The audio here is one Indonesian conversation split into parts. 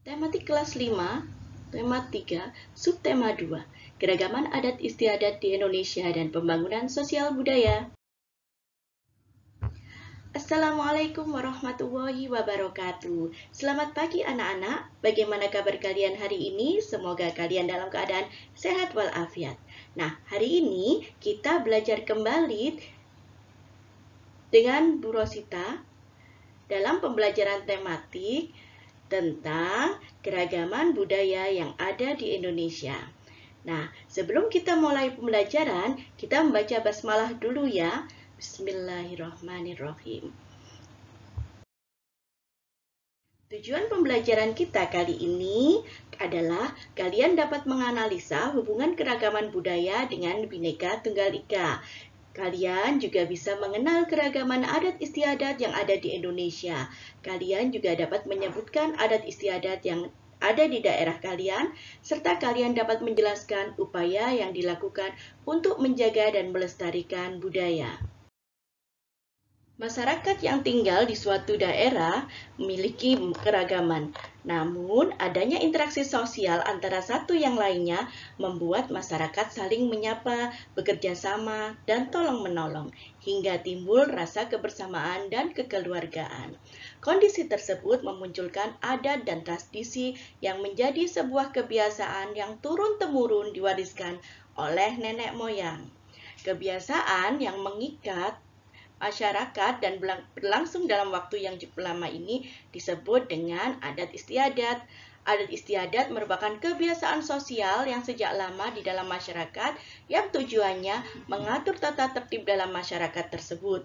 Tematik kelas 5, tema 3, subtema 2, keragaman adat istiadat di Indonesia dan pembangunan sosial budaya. Assalamualaikum warahmatullahi wabarakatuh. Selamat pagi anak-anak, bagaimana kabar kalian hari ini? Semoga kalian dalam keadaan sehat walafiat. Nah, hari ini kita belajar kembali dengan Bu Rosita dalam pembelajaran tematik tentang keragaman budaya yang ada di Indonesia. Nah, sebelum kita mulai pembelajaran, kita membaca basmalah dulu ya. Bismillahirrahmanirrahim. Tujuan pembelajaran kita kali ini adalah kalian dapat menganalisa hubungan keragaman budaya dengan Bhinneka Tunggal Ika. Kalian juga bisa mengenal keragaman adat istiadat yang ada di Indonesia. Kalian juga dapat menyebutkan adat istiadat yang ada di daerah kalian, serta kalian dapat menjelaskan upaya yang dilakukan untuk menjaga dan melestarikan budaya. Masyarakat yang tinggal di suatu daerah memiliki keragaman, namun adanya interaksi sosial antara satu yang lainnya membuat masyarakat saling menyapa, bekerja sama, dan tolong-menolong, hingga timbul rasa kebersamaan dan kekeluargaan. Kondisi tersebut memunculkan adat dan tradisi yang menjadi sebuah kebiasaan yang turun-temurun diwariskan oleh nenek moyang. Kebiasaan yang mengikat masyarakat dan berlangsung dalam waktu yang cukup lama ini disebut dengan adat istiadat. Adat istiadat merupakan kebiasaan sosial yang sejak lama di dalam masyarakat yang tujuannya mengatur tata tertib dalam masyarakat tersebut.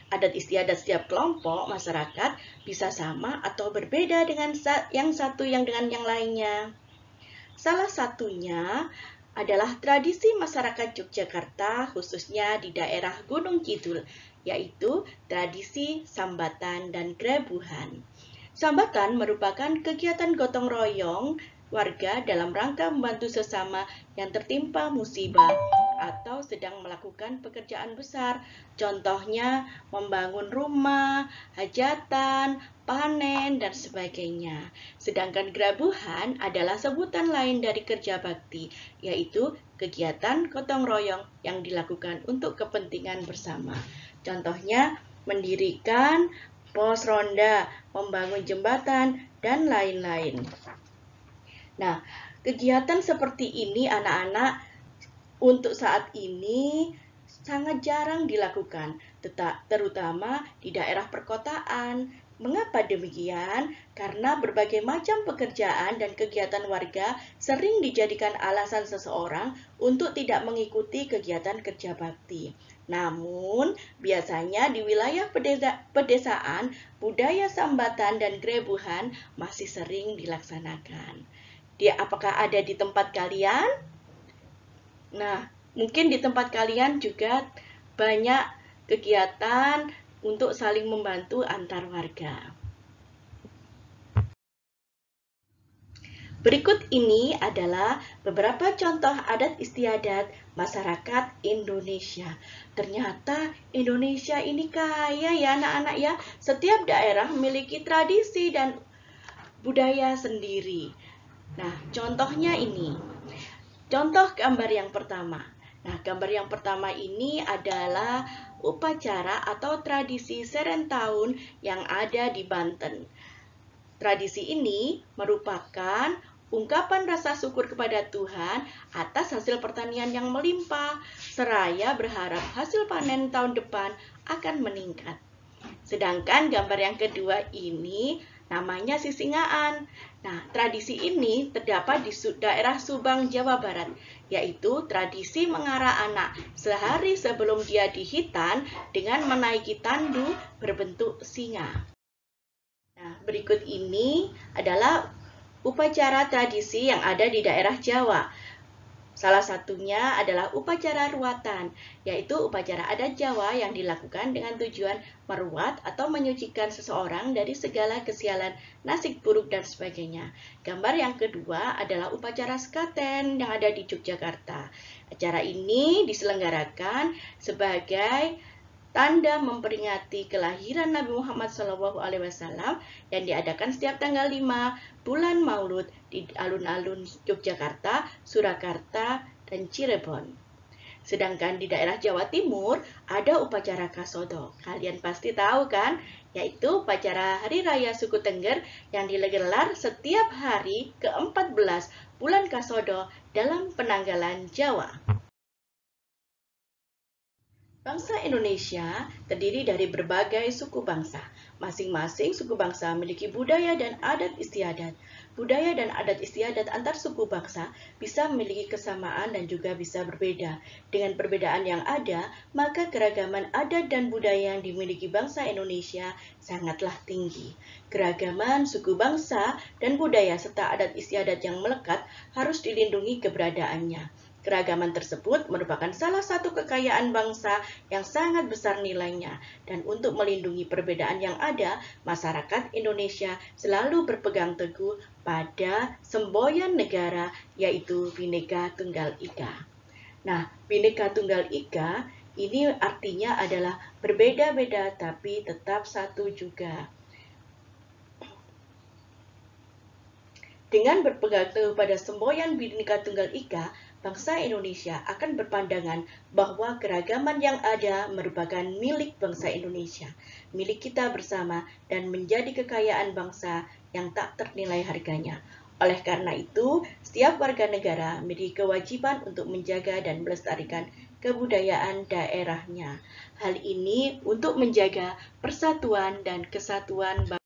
Adat istiadat setiap kelompok masyarakat bisa sama atau berbeda dengan yang satu dengan yang lainnya. Salah satunya adalah tradisi masyarakat Yogyakarta, khususnya di daerah Gunung Kidul, yaitu tradisi sambatan dan grebuhan. Sambatan merupakan kegiatan gotong royong warga dalam rangka membantu sesama yang tertimpa musibah atau sedang melakukan pekerjaan besar. Contohnya membangun rumah, hajatan, panen, dan sebagainya. Sedangkan grebuhan adalah sebutan lain dari kerja bakti, yaitu kegiatan gotong royong yang dilakukan untuk kepentingan bersama. Contohnya mendirikan pos ronda, membangun jembatan, dan lain-lain. Nah, kegiatan seperti ini anak-anak untuk saat ini sangat jarang dilakukan, terutama di daerah perkotaan. Mengapa demikian? Karena berbagai macam pekerjaan dan kegiatan warga sering dijadikan alasan seseorang untuk tidak mengikuti kegiatan kerja bakti. Namun, biasanya di wilayah pedesaan, budaya sambatan dan grebuhan masih sering dilaksanakan. Apakah ada di tempat kalian? Nah, mungkin di tempat kalian juga banyak kegiatan untuk saling membantu antar warga. Berikut ini adalah beberapa contoh adat istiadat masyarakat Indonesia. Ternyata Indonesia ini kaya ya anak-anak ya. Setiap daerah memiliki tradisi dan budaya sendiri. Nah, contohnya ini. Contoh gambar yang pertama. Nah, gambar yang pertama ini adalah upacara atau tradisi Serentahun yang ada di Banten. Tradisi ini merupakan ungkapan rasa syukur kepada Tuhan atas hasil pertanian yang melimpah, seraya berharap hasil panen tahun depan akan meningkat. Sedangkan gambar yang kedua ini namanya Sisingaan. Nah, tradisi ini terdapat di daerah Subang, Jawa Barat, yaitu tradisi mengarah anak sehari sebelum dia dihitan dengan menaiki tandu berbentuk singa. Nah, berikut ini adalah upacara tradisi yang ada di daerah Jawa. Salah satunya adalah upacara ruatan, yaitu upacara adat Jawa yang dilakukan dengan tujuan meruat atau menyucikan seseorang dari segala kesialan, nasib buruk, dan sebagainya. Gambar yang kedua adalah upacara sekaten yang ada di Yogyakarta. Acara ini diselenggarakan sebagai tanda memperingati kelahiran Nabi Muhammad SAW yang diadakan setiap tanggal 5 bulan Maulud di alun-alun Yogyakarta, Surakarta, dan Cirebon. Sedangkan di daerah Jawa Timur ada upacara Kasodo. Kalian pasti tahu kan? Yaitu upacara Hari Raya Suku Tengger yang digelar setiap hari ke-14 bulan Kasodo dalam penanggalan Jawa. Bangsa Indonesia terdiri dari berbagai suku bangsa. Masing-masing suku bangsa memiliki budaya dan adat istiadat. Budaya dan adat istiadat antar suku bangsa bisa memiliki kesamaan dan juga bisa berbeda. Dengan perbedaan yang ada, maka keragaman adat dan budaya yang dimiliki bangsa Indonesia sangatlah tinggi. Keragaman suku bangsa dan budaya serta adat istiadat yang melekat harus dilindungi keberadaannya. Keragaman tersebut merupakan salah satu kekayaan bangsa yang sangat besar nilainya, dan untuk melindungi perbedaan yang ada, masyarakat Indonesia selalu berpegang teguh pada semboyan negara, yaitu Bhinneka Tunggal Ika. Nah, Bhinneka Tunggal Ika ini artinya adalah berbeda-beda tapi tetap satu juga. Dengan berpegang teguh pada semboyan Bhinneka Tunggal Ika, bangsa Indonesia akan berpandangan bahwa keragaman yang ada merupakan milik bangsa Indonesia, milik kita bersama dan menjadi kekayaan bangsa yang tak ternilai harganya. Oleh karena itu, setiap warga negara memiliki kewajiban untuk menjaga dan melestarikan kebudayaan daerahnya. Hal ini untuk menjaga persatuan dan kesatuan bangsa.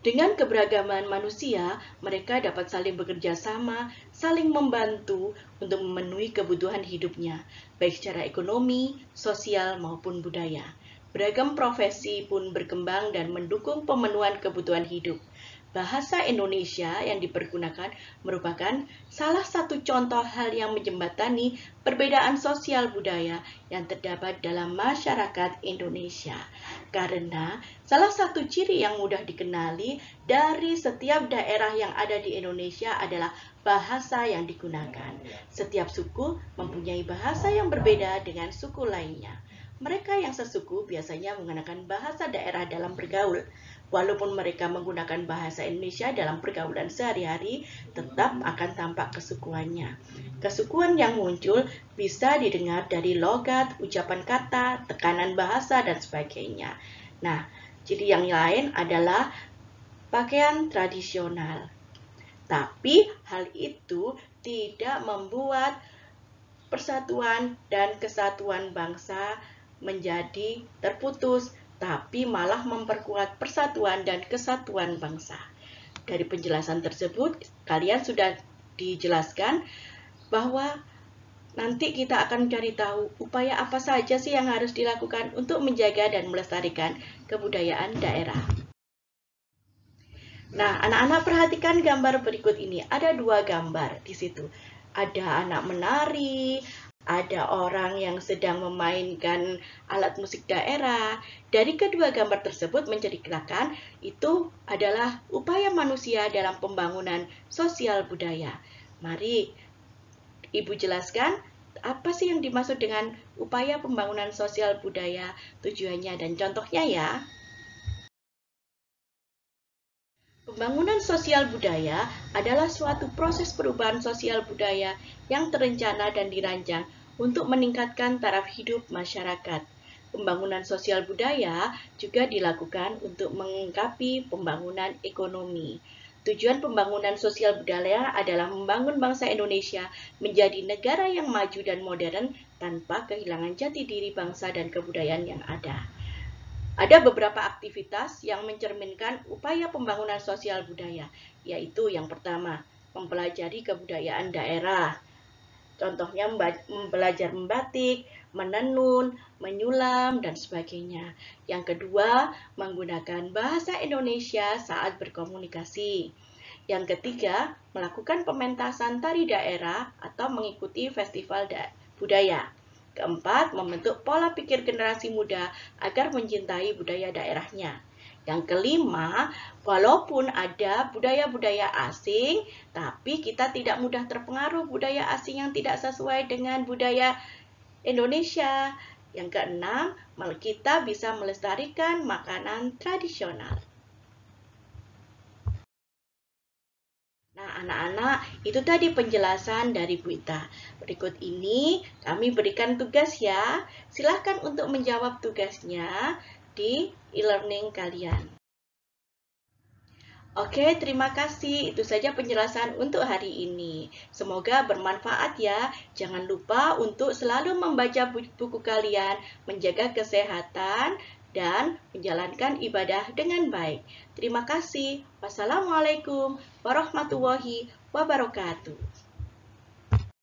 Dengan keberagaman manusia, mereka dapat saling bekerja sama, saling membantu untuk memenuhi kebutuhan hidupnya, baik secara ekonomi, sosial, maupun budaya. Beragam profesi pun berkembang dan mendukung pemenuhan kebutuhan hidup. Bahasa Indonesia yang dipergunakan merupakan salah satu contoh hal yang menjembatani perbedaan sosial budaya yang terdapat dalam masyarakat Indonesia. Karena salah satu ciri yang mudah dikenali dari setiap daerah yang ada di Indonesia adalah bahasa yang digunakan. Setiap suku mempunyai bahasa yang berbeda dengan suku lainnya. Mereka yang sesuku biasanya menggunakan bahasa daerah dalam bergaul. Walaupun mereka menggunakan bahasa Indonesia dalam pergaulan sehari-hari, tetap akan tampak kesukuannya. Kesukuan yang muncul bisa didengar dari logat, ucapan kata, tekanan bahasa, dan sebagainya. Nah, ciri yang lain adalah pakaian tradisional. Tapi hal itu tidak membuat persatuan dan kesatuan bangsa menjadi terputus, tapi malah memperkuat persatuan dan kesatuan bangsa. Dari penjelasan tersebut, kalian sudah dijelaskan bahwa nanti kita akan cari tahu upaya apa saja sih yang harus dilakukan untuk menjaga dan melestarikan kebudayaan daerah. Nah, anak-anak perhatikan gambar berikut ini. Ada dua gambar di situ. Ada anak menari, ada orang yang sedang memainkan alat musik daerah. Dari kedua gambar tersebut menceritakan itu adalah upaya manusia dalam pembangunan sosial budaya. Mari Ibu jelaskan apa sih yang dimaksud dengan upaya pembangunan sosial budaya, tujuannya dan contohnya ya. Pembangunan sosial budaya adalah suatu proses perubahan sosial budaya yang terencana dan dirancang untuk meningkatkan taraf hidup masyarakat. Pembangunan sosial budaya juga dilakukan untuk melengkapi pembangunan ekonomi. Tujuan pembangunan sosial budaya adalah membangun bangsa Indonesia menjadi negara yang maju dan modern tanpa kehilangan jati diri bangsa dan kebudayaan yang ada. Ada beberapa aktivitas yang mencerminkan upaya pembangunan sosial budaya, yaitu yang pertama, mempelajari kebudayaan daerah. Contohnya belajar membatik, menenun, menyulam, dan sebagainya. Yang kedua, menggunakan bahasa Indonesia saat berkomunikasi. Yang ketiga, melakukan pementasan tari daerah atau mengikuti festival budaya. Keempat, membentuk pola pikir generasi muda agar mencintai budaya daerahnya. Yang kelima, walaupun ada budaya-budaya asing, tapi kita tidak mudah terpengaruh budaya asing yang tidak sesuai dengan budaya Indonesia. Yang keenam, kita bisa melestarikan makanan tradisional. Nah, anak-anak, itu tadi penjelasan dari Bu Ita. Berikut ini kami berikan tugas ya. Silahkan untuk menjawab tugasnya di e-learning kalian. Oke, terima kasih. Itu saja penjelasan untuk hari ini. Semoga bermanfaat ya. Jangan lupa untuk selalu membaca buku kalian, menjaga kesehatan, dan menjalankan ibadah dengan baik. Terima kasih. Wassalamualaikum warahmatullahi wabarakatuh.